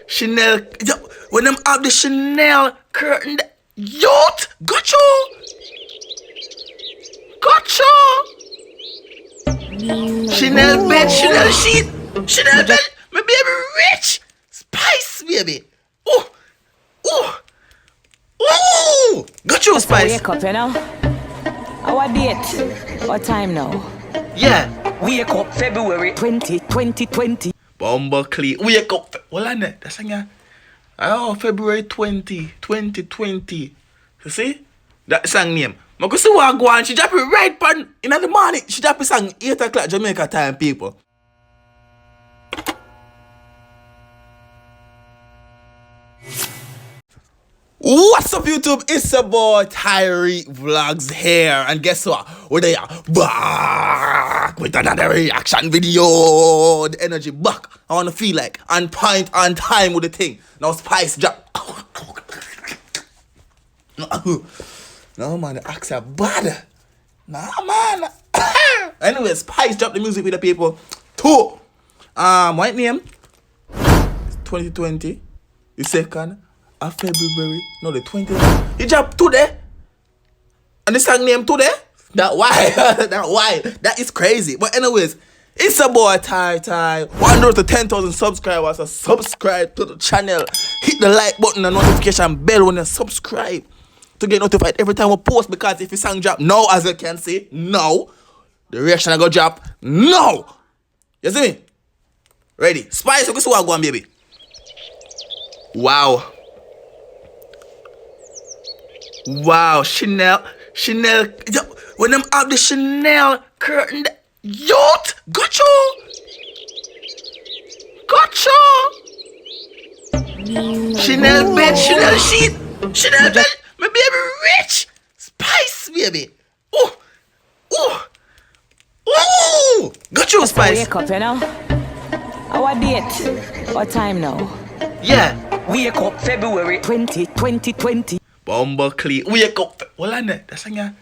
Chanel. When them have the Chanel curtain, youth, got you. Got you. Chanel bed, Chanel sheet, Chanel bed. My baby rich. Spice, baby. Oh, oh, oh. Got you, Spice. Wake up, you know. Our date. What time now? Yeah. Wake up February 2020. Bumbleclee. Wake up. Well, I know. That's a February 2020. You see? That song name. I go see what go on. She drop it right in the morning. She drop it song 8 o'clock Jamaica time, people. What's up, YouTube? It's your boy Tyrekevlogs here, and guess what? We're there back with another reaction video. The energy back. I wanna feel like on point, on time with the thing. Now Spice drop. No man, the acts are bad. Nah man. Anyway, Spice drop the music with the people. 2. What name? 2020. The second of February. No, the 20th. He dropped today. And the song name today. That why? That why? That is crazy. But anyways, it's a boy Ty. 100 to 10,000 subscribers. So subscribe to the channel. Hit the like button and notification bell when you subscribe to get notified every time we post. Because if your song drop now, as you can see, no, the reaction I go drop no. You see me? Ready? Spice, this is what I'm going, baby. Wow. Wow, Chanel. When them have the Chanel curtain, youth, got you. Chanel bed, Chanel sheet, Chanel bed. My baby rich. Spice, baby. Oh. Got you, Spice. Wake up, you know. Our date. What time now? Yeah. Wake up February 2020. Bumbleclee. Wake up. Well, I know. That's a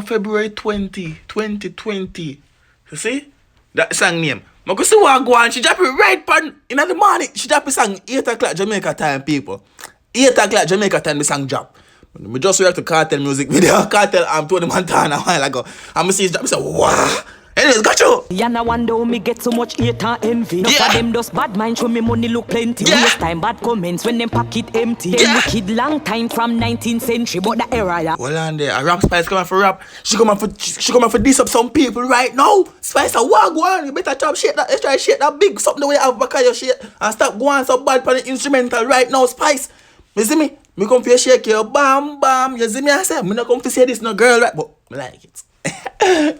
February 2020. You see? That song name. I go see what go on. She drop it right in the morning. She drop it song 8 o'clock Jamaica time, people. 8 o'clock Jamaica time, the song drop. I just react to Cartel music video. Cartel, Tony Montana a while ago. I'm see his drop. I say, wow. Anyways, got you. Yeah, no wonder me get so much hate and envy. No for them just bad mind, show me money look plenty. Yeah. Waste time, bad comments when them pocket empty. Them wicked long time from 19th century, but the era, yeah. Well, and a rap Spice coming for rap. She coming for diss up some people right now. Spice, what go on? You better chop shit that. Let's try shit that big something the way you have back of your shit and stop going so bad for the instrumental right now, Spice. You see me? Me come for shake your bam. You see me? I say, me not come to say this no girl right, but me like it.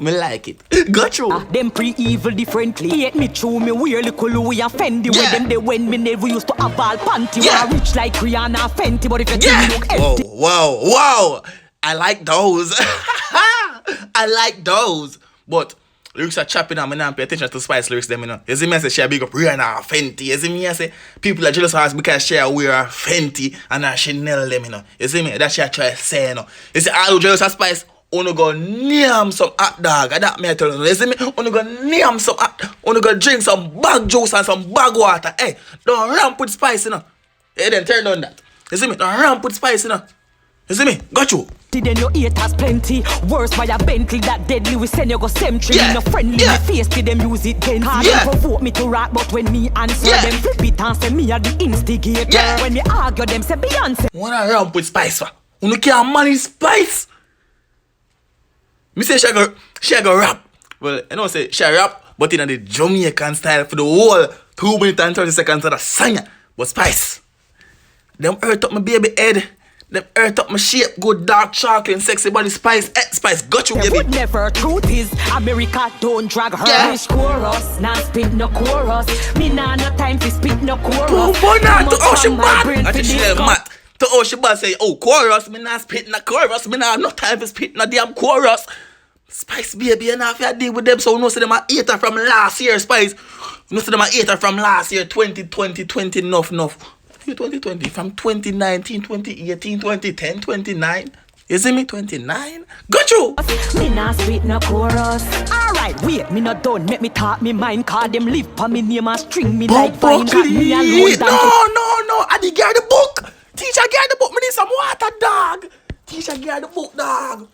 Me like it. Got you. Them pre-evil differently. Hate me true, me wear little we offend the way them they when me never used to have all panty. Yeah. Rich like Rihanna Fenty, but if you think me look empty. Wow. I like those. I like those. But lyrics are chopping and me not pay attention to Spice lyrics them, you know. You see me I say she a big up Rihanna Fenty. You see me I say people are jealous of us because she wear Fenty and Chanel them, you know. You see me? That she try to say, you know. You see all who jealous of Spice, wanna go name some hot dog. That me I tell you. You see me? Wanna go name some hot, wanna go drink some bag juice and some bag water. Hey, don't ramp with Spice, you know. Hey, then turn on that. You see me? Don't ramp with Spice, you know. You see me? Got you. Then your haters plenty. Worse by a Bentley that deadly. We send you go cemetery. Yeah. No friendly. Me face to them use it then. Yeah. Them provoke me to rap, but when me answer them flip it and say me are the instigator. Yeah. When me argue them say Beyonce. Wanna ramp with Spice for? You can't manage Spice. Me say she go rap. Well, I know say she rap, but in the Jamaican style for the whole 2 minutes and 30 seconds of the song. But Spice, them earth up my baby head. Them earth up my shape, good dark chocolate and sexy body. Spice, Spice, got you, baby. Would never. Truth is, America don't drag her. Yeah. Wish chorus, nah spit no chorus. Me nah no time to spit no chorus. Boom, not to Ocean Bad. I think she mad. To Ocean Bad say, oh, chorus, me nah spit no chorus. Me nah have no time to spit no damn chorus. Spice, baby, you know if you deal with them, so you know see them a hater from last year, Spice. You know see them a hater from last year, 2020, enough. 2020, from 2019, 2018, 2010, 2009. You see me? 29? Got you! Me nah spit no chorus. Alright, wait, me not done. Make me talk me mind. Cause them live for me name and string me like vine. Cause me alone No. I did get the book. Teacher get the book. Me need some water, dog. Teacher get the book, dog.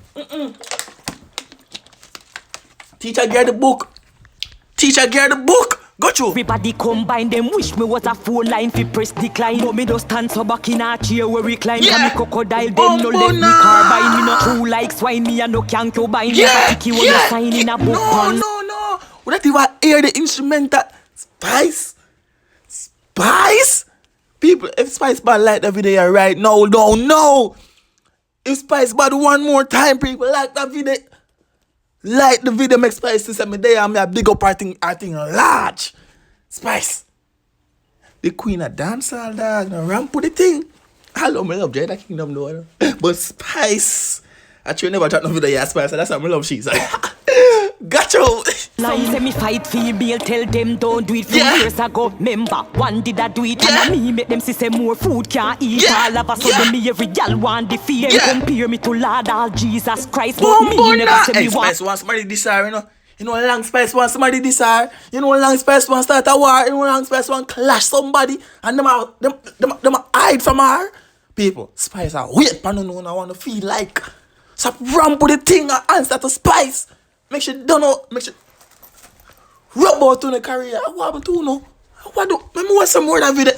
Teacher get the book. Teacher get the book. Got you. Everybody combine them. Wish me was a phone line fi press decline. But me just stand so back in a chair where we climb. Yeah. Me crocodile them no let me carbine. Me no true like swine. Me a no can combine. Yeah. When you sign in a book. No. We don't even hear the instrumental. Spice. People, if Spice bad like the video right now, no. If Spice bad one more time, people like that video. Like the video, make Spice to send me there and me a big up I think large. Spice. The queen of dancehall, dog. No ramp with the thing. I love Jada Kingdom though. But Spice. Actually never tried no video yet, Spice. So that's how I love she's like. Got you. Some say me fight female, tell them don't do it. Few years ago, remember, one did I do it. And me make them say more food can't eat. All of a sudden me every gal want the fear. Compare me to Lord all Jesus Christ. But me never say me want. Spice want somebody this hour, you know. You know long Spice want somebody this hour. You know long Spice want start a war. You know long Spice want clash somebody. And them hide from her. People, Spice are wait, but no, I want to feel like. Stop ramp with the thing and answer to Spice. Make sure don't know, make sure rub out on the career. What happened to no? What do? Let me watch some more of that video.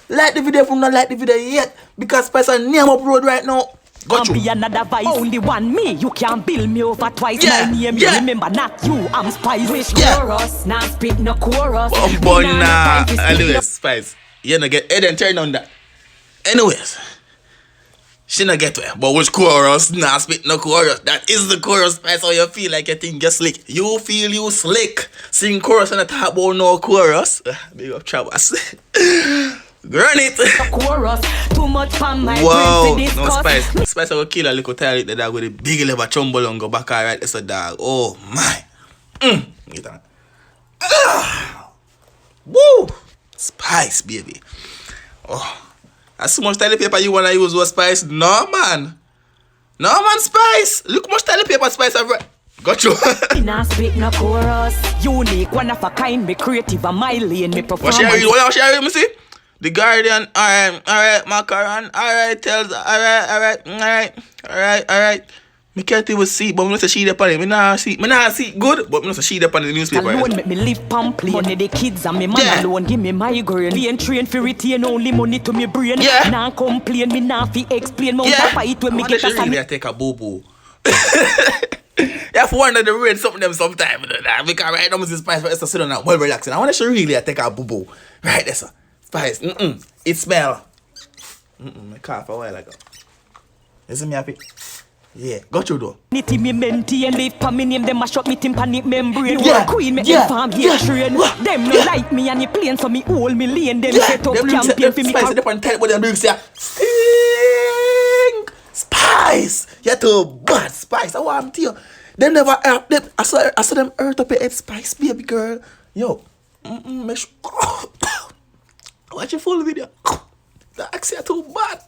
Like the video from not like the video yet. Because Spice are name up road right now. Got you. Be another vice. Only one me. You can't build me over twice. My name, you remember not you. I'm Spice. Wish chorus. Now spit no chorus. Anyways, Spice. You don't get head and turn on that. Anyways. She not get where, but which chorus? Nah, spit no chorus. That is the chorus, Spice. How you feel like you think you're slick. You feel you slick. Sing chorus and not talk about no chorus. Big up Chavas. Granite. Chorus. Too much fun, my wow, brain to no discuss. Spice. Spice will kill a little Tyrekejt the dog with a big level chumble and go back alright. That's a dog. Oh my. Get on. Woo. Spice, baby. Oh. As much toilet paper you wanna use with Spice? No man, Spice. Look much toilet paper Spice have. Got you. In a spit no chorus. Unique, one of a kind, me creative, and my lane, me performance. What she read? Me see. The Guardian. Alright. Macaron. Alright. Tells. Alright. Me can't even see, but me not say she dey on it. Me nah see good, but me not say she dey on the newspaper. Alone make me live pamphlet. Money the kids and me man alone give me migraine. Being trained for retain only money to me brain. Nah complain, me nah fi explain. Mount a fight when me get a really I take a boo-boo. You have to wonder the rain something them sometime. Because right now Mrs. Spice is sitting down well relaxing. I want to really take a boo-boo. Right there, sir. Spice. It smell. I cough a while ago. Isn't me happy? Yeah, got you though. Nitty me menti and live pa me name them mash up me tympanic membrane. Queen make them farm here train. Them no like me and the plane so me hold me lane. Them set up campaign for me. Spice them on tell what them bring say sing Spice. You're too bad Spice. I want you. Them never them. I saw them earth up your head Spice baby girl. Yo, make sure. Watch your full video. The accent too bad.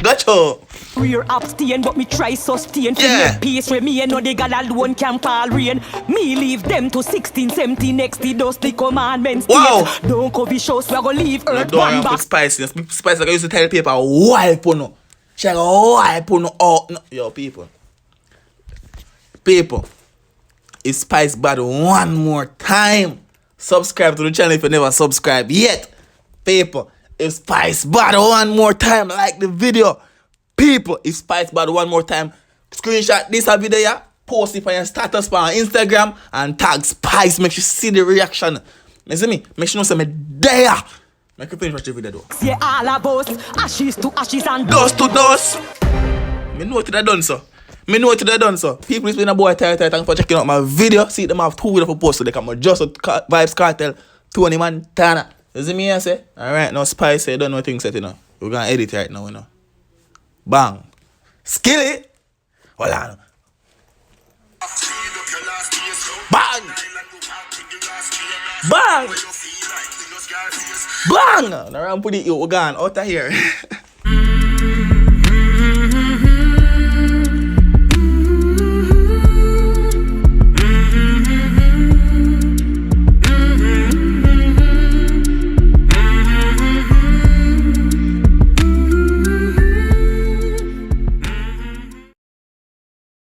Gotcha. Rear abstain, but me try sustain. Yeah. Peace with me, and know the God alone can fall rain. Me leave them to 16, 17, next the dust the commandments. Wow. Don't cover shows, we are gonna leave earth don't one back. Spice like I used to tell people, wipe on no. She like, wipe on no. Oh, no. Yo, people. If Spice bad one more time, subscribe to the channel if you never subscribe yet. People. If Spice bad one more time, like the video. People, if Spice bad one more time, screenshot this video, post it on your status on Instagram, and tag Spice. Make sure you see the reaction. You see me? Make sure you know me there. Make you finish watch the video though. See all of us, ashes to ashes and dust to dust. Me know what I done so. People is been a boy Tyrekejt. Thanks for checking out my video. See them have 2 videos for post so they come just Vibes Cartel, Tony Montana. You see me I say? Alright, now Spice say don't know things set, you know. We're gonna edit right now, you know. Bang. Skilly. Hold on. Bang. Bang. Bang. Now I'm putting you, we're gone out of here.